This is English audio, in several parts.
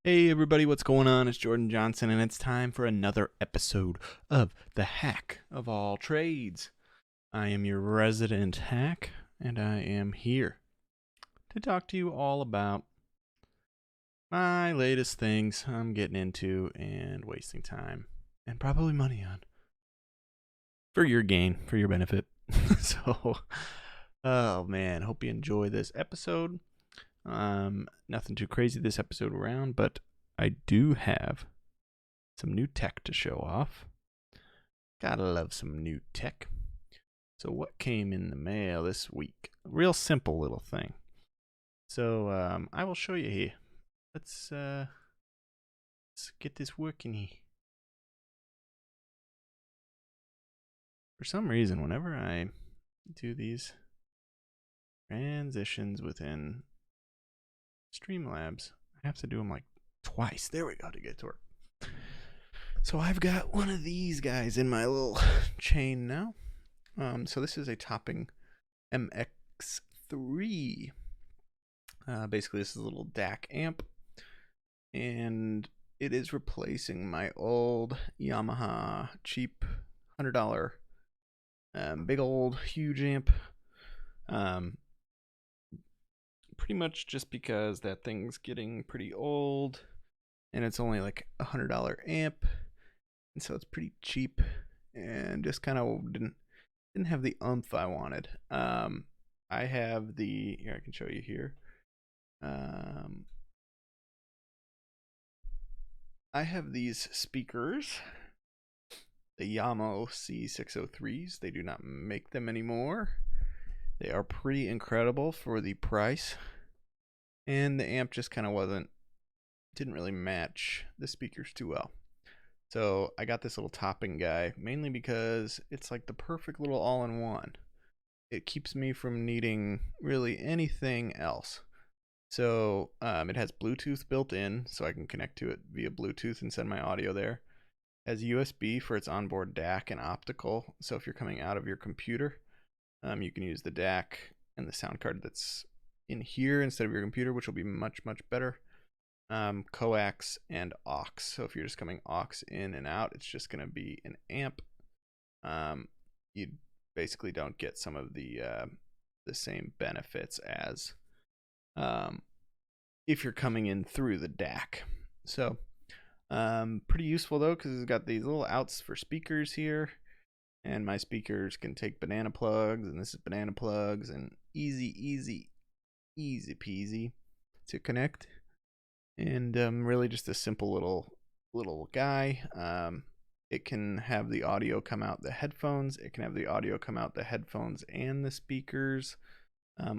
Hey everybody, what's going on? It's Jordan Johnson, and it's time for another episode of the Hack of All Trades. I am your resident hack, and I am here to talk to you all about my latest things I'm getting into and wasting time and probably money on for your gain, for your benefit. So, oh man, hope you enjoy this episode. Nothing too crazy this episode around, but I do have some new tech to show off. Gotta love some new tech. So what came in the mail this week? A real simple little thing. So I will show you here. Let's get this working here. For some reason, whenever I do these transitions within Streamlabs, I have to do them like twice. There we go to get to work. So I've got one of these guys in my little chain now. So this is a Topping MX3. Basically, this is a little DAC amp, and it is replacing my old Yamaha cheap $100 big old huge amp. Pretty much just because that thing's getting pretty old, and it's only like $100 amp, and so it's pretty cheap, and just kind of didn't have the oomph I wanted. I have the here. I can show you here. I have these speakers, the Yamaha C603s. They do not make them anymore. They are pretty incredible for the price, and the amp just kind of didn't really match the speakers too well. So I got this little Topping guy mainly because it's like the perfect little all-in-one. It keeps me from needing really anything else. So it has Bluetooth built in, so I can connect to it via Bluetooth and send my audio there. It has USB for its onboard DAC and optical, so if you're coming out of your computer, you can use the DAC and the sound card that's in here instead of your computer, which will be much better. Coax and aux. So if you're just coming aux in and out, it's just going to be an amp. You basically don't get some of the same benefits as if you're coming in through the DAC. So pretty useful though, because it's got these little outs for speakers here, and my speakers can take banana plugs, and this is banana plugs, and easy peasy to connect. And really just a simple little guy. It can have the audio come out the headphones. It can have the audio come out the headphones and the speakers,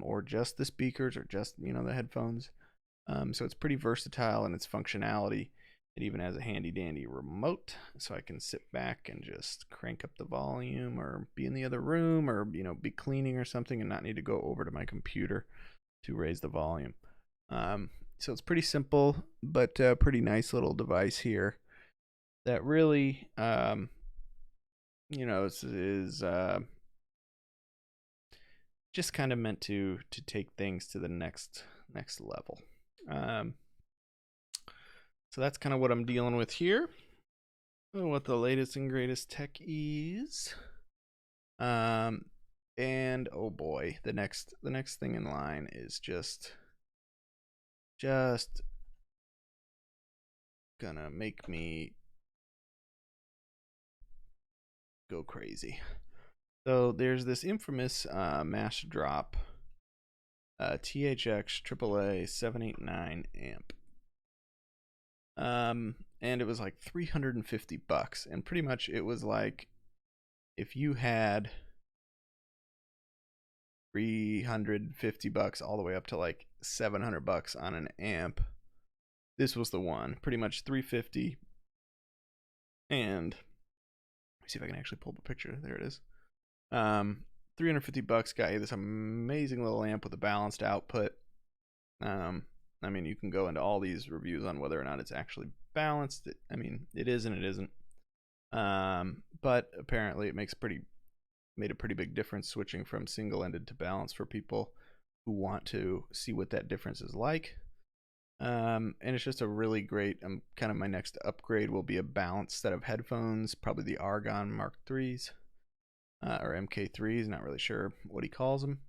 or just the speakers, or just the headphones. So it's pretty versatile in its functionality. It even has a handy dandy remote, so I can sit back and just crank up the volume, or be in the other room, or be cleaning or something and not need to go over to my computer to raise the volume. So it's pretty simple, but pretty nice little device here that really, is just kind of meant to take things to the next level. So that's kind of what I'm dealing with here. What the latest and greatest tech is. And oh boy, the next thing in line is just gonna make me go crazy. So there's this infamous mass drop THX AAA 789 amp. And it was like $350, and pretty much it was like if you had $350 all the way up to like $700 on an amp, this was the one. Pretty much $350. And let me see if I can actually pull up a picture. There it is. $350 got you this amazing little amp with a balanced output. I mean, you can go into all these reviews on whether or not it's actually balanced. It is and it isn't. But apparently it made a pretty big difference switching from single-ended to balanced for people who want to see what that difference is like. And it's just a really great, kind of my next upgrade will be a balanced set of headphones, probably the Argon Mark IIIs, or MK3s, not really sure what he calls them.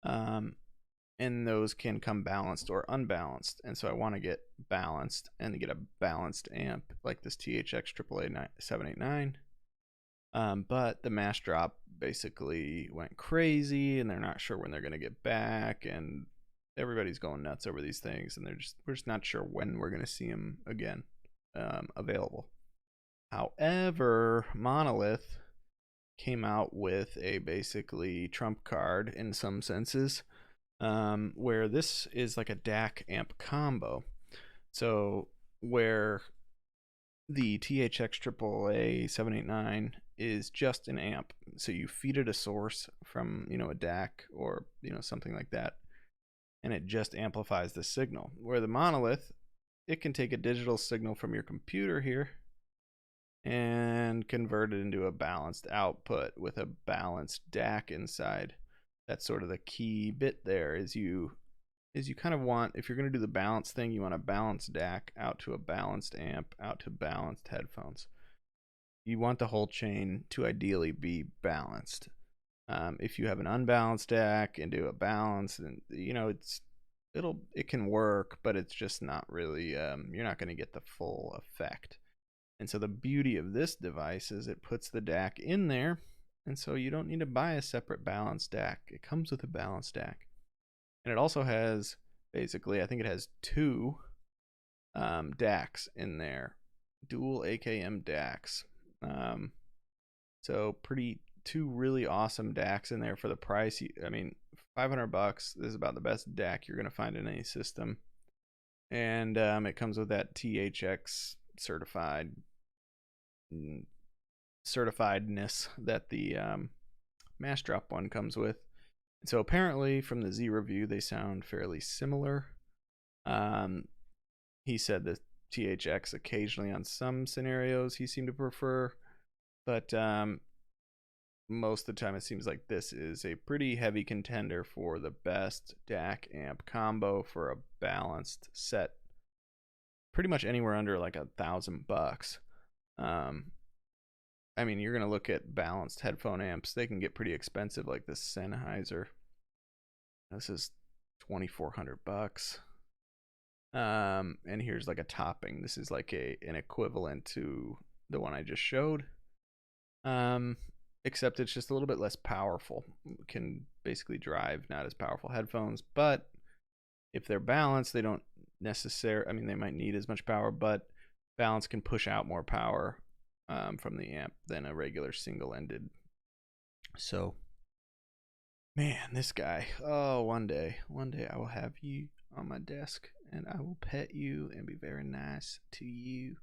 And those can come balanced or unbalanced. And so I want to get balanced and to get a balanced amp like this THX AAA 789. But the mass drop basically went crazy, and they're not sure when they're going to get back, and everybody's going nuts over these things, and we're just not sure when we're going to see them again available. However, Monolith came out with a basically trump card in some senses, where this is like a DAC amp combo. So where the THX AAA 789 is just an amp, so you feed it a source from a DAC or something like that, and it just amplifies the signal. Where the Monolith, it can take a digital signal from your computer here and convert it into a balanced output with a balanced DAC inside. That's sort of the key bit there, is you kind of want, if you're going to do the balance thing, you want a balanced DAC out to a balanced amp out to balanced headphones. You want the whole chain to ideally be balanced. If you have an unbalanced DAC and do a balance, and it can work, but it's just not really, you're not going to get the full effect. And so the beauty of this device is it puts the DAC in there, and so you don't need to buy a separate balanced DAC. It comes with a balanced DAC. And it also has, basically, I think it has two DACs in there, dual AKM DACs. So two really awesome DACs in there for the price. I mean, $500. This is about the best DAC you're gonna find in any system, and it comes with that THX certifiedness that the mass drop one comes with. So apparently, from the Z review, they sound fairly similar. He said the THX occasionally on some scenarios he seemed to prefer, but most of the time it seems like this is a pretty heavy contender for the best DAC amp combo for a balanced set. Pretty much anywhere under like $1,000. I mean, you're gonna look at balanced headphone amps; they can get pretty expensive, like this Sennheiser. This is $2,400. And here's like a topping. This is like an equivalent to the one I just showed. Except it's just a little bit less powerful. It can basically drive not as powerful headphones, but if they're balanced, they don't necessarily, I mean, they might need as much power, but balance can push out more power from the amp than a regular single-ended. So, man, this guy, oh, one day I will have you on my desk and I will pet you and be very nice to you.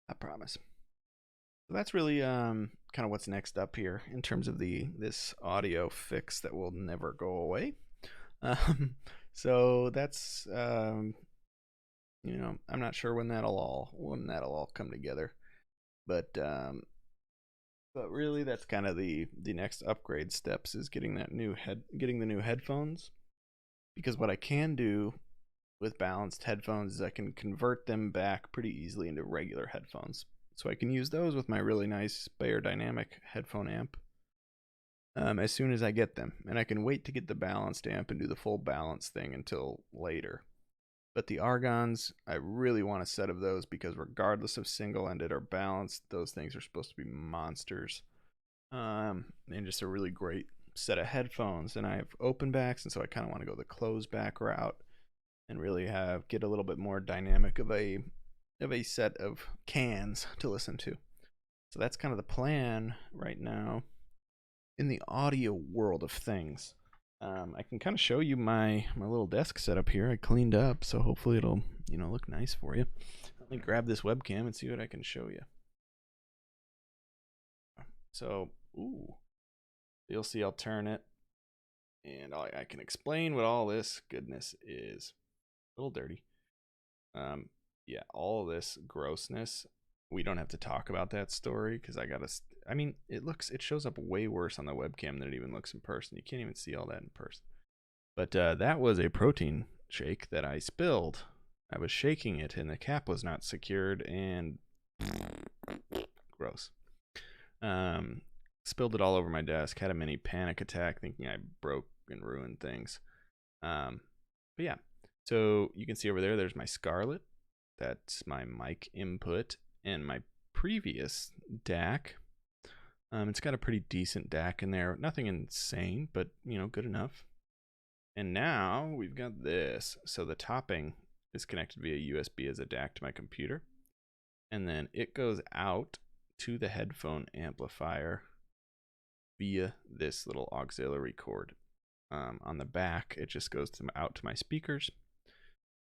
I promise. So that's really kind of what's next up here in terms of this audio fix that will never go away. So that's I'm not sure when that'll all come together, but really that's kind of the next upgrade steps, is getting the new headphones, because what I can do with balanced headphones is I can convert them back pretty easily into regular headphones. So I can use those with my really nice Beyerdynamic headphone amp as soon as I get them. And I can wait to get the balanced amp and do the full balance thing until later. But the Argons, I really want a set of those, because regardless of single-ended or balanced, those things are supposed to be monsters. And just a really great set of headphones. And I have open backs, and so I kind of want to go the closed back route and really get a little bit more dynamic of a set of cans to listen to. So that's kind of the plan right now in the audio world of things. I can kind of show you my little desk setup here. I cleaned up, so hopefully it'll look nice for you. Let me grab this webcam and see what I can show you. So, you'll see I'll turn it, and I can explain what all this goodness is. A little dirty. Yeah, all of this grossness, we don't have to talk about that story, because it shows up way worse on the webcam than it even looks in person. You can't even see all that in person. But that was a protein shake that I spilled I was shaking it and the cap was not secured, and gross. Spilled it all over my desk, had a mini panic attack thinking I broke and ruined things. But yeah, so you can see over there, there's my Scarlett. That's my mic input, and my previous DAC. It's got a pretty decent DAC in there. Nothing insane, but, you know, good enough. And now we've got this. So the topping is connected via USB as a DAC to my computer. And then it goes out to the headphone amplifier via this little auxiliary cord. On the back, it just goes out to my speakers.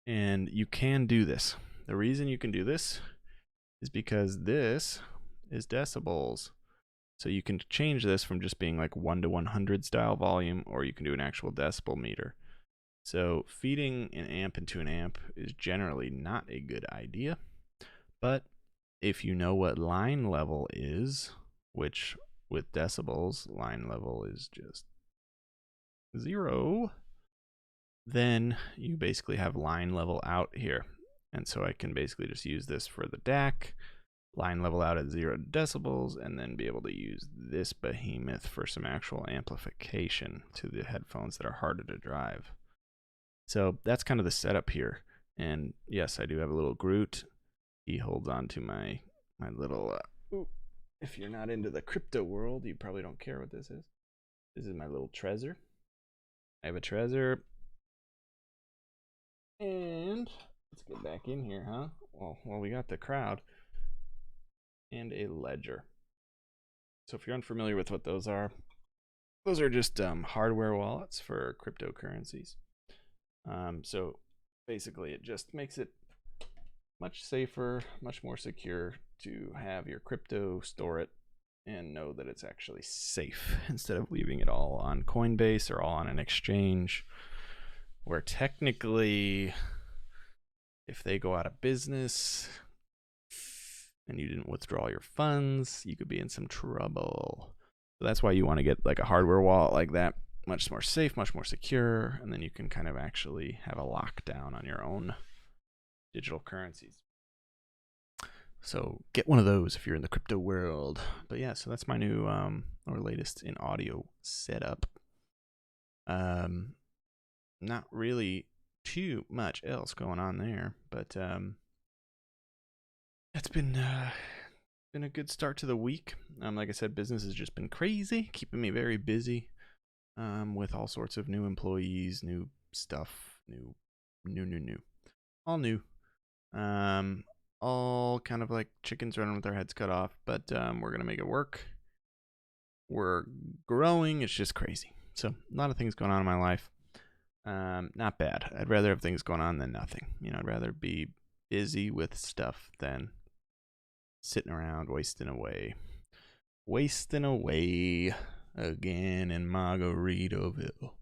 And you can do this. The reason you can do this is because this is decibels. So you can change this from just being like 1 to 100 style volume, or you can do an actual decibel meter. So feeding an amp into an amp is generally not a good idea. But if you know what line level is, which with decibels, line level is just 0, then you basically have line level out here. And so I can basically just use this for the DAC, line level out at 0 decibels, and then be able to use this behemoth for some actual amplification to the headphones that are harder to drive. So that's kind of the setup here. And yes, I do have a little Groot. He holds on to my little, if you're not into the crypto world, you probably don't care what this is. This is my little Trezor. I have a Trezor. And let's get back in here, huh? Well, we got the crowd. And a ledger. So if you're unfamiliar with what those are just hardware wallets for cryptocurrencies. So basically it just makes it much safer, much more secure to have your crypto, store it, and know that it's actually safe instead of leaving it all on Coinbase or all on an exchange where technically if they go out of business and you didn't withdraw your funds, you could be in some trouble. So that's why you want to get like a hardware wallet like that, much more safe, much more secure, and then you can kind of actually have a lockdown on your own digital currencies. So get one of those if you're in the crypto world. But yeah, so that's my new or latest in audio setup. Not really too much else going on there, but it's been a good start to the week. Like I said, business has just been crazy, keeping me very busy with all sorts of new employees, new stuff, new, all new. All kind of like chickens running with their heads cut off, but we're gonna make it work. We're growing. It's just crazy. So a lot of things going on in my life. Not bad. I'd rather have things going on than nothing. You know, I'd rather be busy with stuff than sitting around wasting away again in Margaritaville. All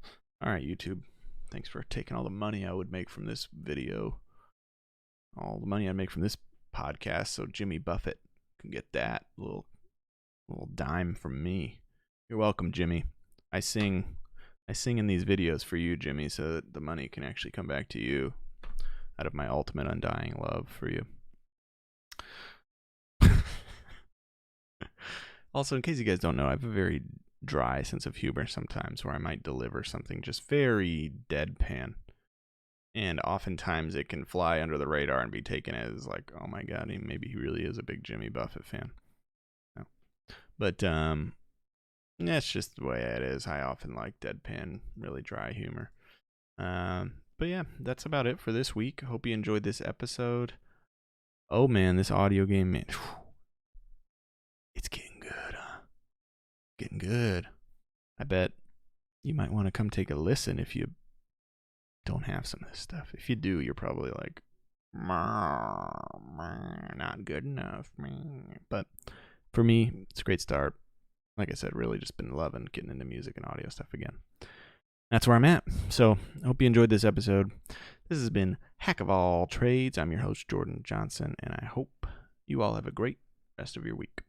right, YouTube. Thanks for taking all the money I would make from this video. All the money I'd make from this podcast, so Jimmy Buffett can get that little dime from me. You're welcome, Jimmy. I sing in these videos for you, Jimmy, so that the money can actually come back to you out of my ultimate undying love for you. Also, in case you guys don't know, I have a very dry sense of humor sometimes where I might deliver something just very deadpan. And oftentimes it can fly under the radar and be taken as like, oh my God, maybe he really is a big Jimmy Buffett fan. No. But that's just the way it is. I often like deadpan, really dry humor. But yeah, that's about it for this week. Hope you enjoyed this episode. Oh man, this audio game, man. It's getting good, huh? Getting good. I bet you might want to come take a listen if you don't have some of this stuff. If you do, you're probably like, not good enough. But for me, it's a great start. Like I said, really just been loving getting into music and audio stuff again. That's where I'm at. So I hope you enjoyed this episode. This has been Hack of All Trades. I'm your host, Jordan Johnson, and I hope you all have a great rest of your week.